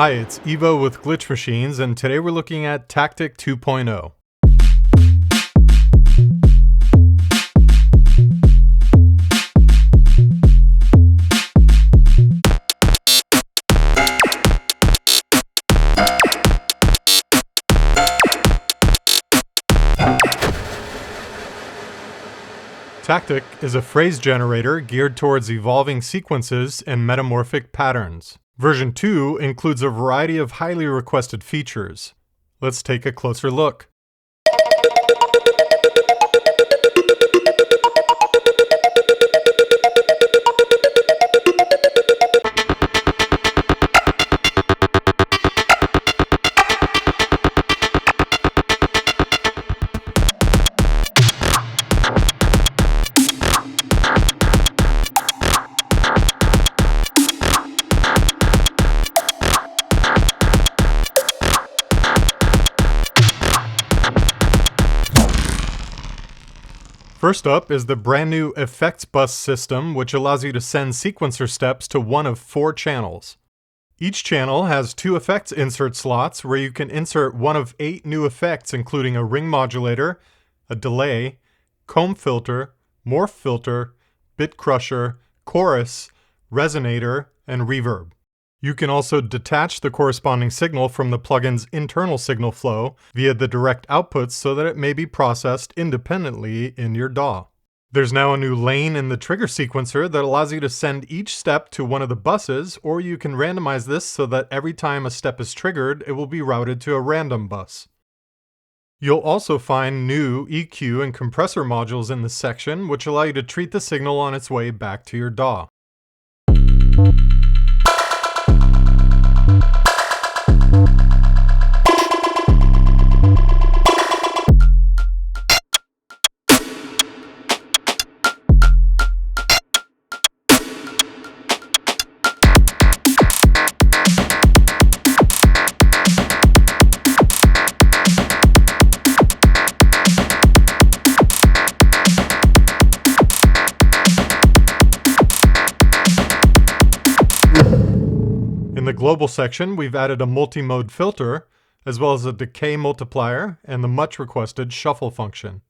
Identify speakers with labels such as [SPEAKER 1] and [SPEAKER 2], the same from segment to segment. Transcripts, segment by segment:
[SPEAKER 1] Hi, it's Evo with Glitchmachines, and today we're looking at Tactic 2.0. Tactic is a phrase generator geared towards evolving sequences and metamorphic patterns. Version 2 includes a variety of highly requested features. Let's take a closer look. First up is the brand new effects bus system, which allows you to send sequencer steps to one of 4 channels. Each channel has 2 effects insert slots where you can insert one of 8 new effects, including a ring modulator, a delay, comb filter, morph filter, bit crusher, chorus, resonator, and reverb. You can also detach the corresponding signal from the plugin's internal signal flow via the direct outputs so that it may be processed independently in your DAW. There's now a new lane in the trigger sequencer that allows you to send each step to one of the buses, or you can randomize this so that every time a step is triggered, it will be routed to a random bus. You'll also find new EQ and compressor modules in this section, which allow you to treat the signal on its way back to your DAW. In the global section, we've added a multi-mode filter, as well as a decay multiplier and the much requested shuffle function.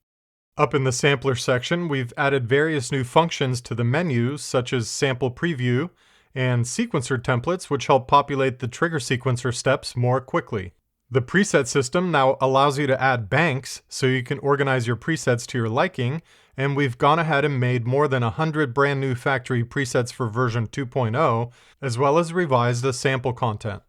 [SPEAKER 1] Up in the sampler section, we've added various new functions to the menu, such as sample preview and sequencer templates, which help populate the trigger sequencer steps more quickly. The preset system now allows you to add banks, so you can organize your presets to your liking, and we've gone ahead and made more than 100 brand new factory presets for version 2.0, as well as revised the sample content.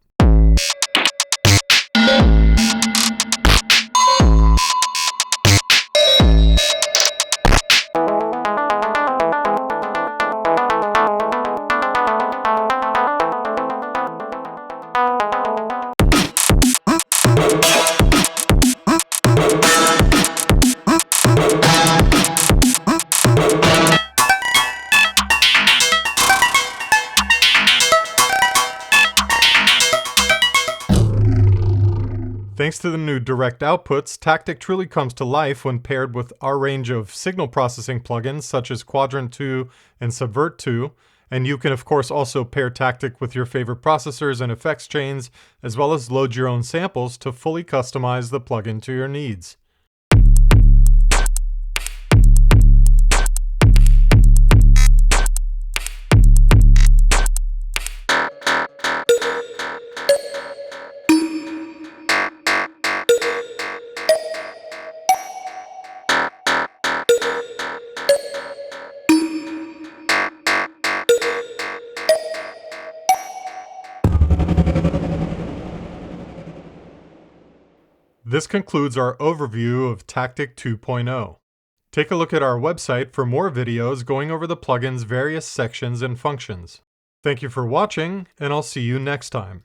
[SPEAKER 1] Thanks to the new direct outputs, Tactic truly comes to life when paired with our range of signal processing plugins such as Quadrant 2 and Subvert 2, and you can of course also pair Tactic with your favorite processors and effects chains, as well as load your own samples to fully customize the plugin to your needs. This concludes our overview of Tactic 2.0. Take a look at our website for more videos going over the plugin's various sections and functions. Thank you for watching, and I'll see you next time.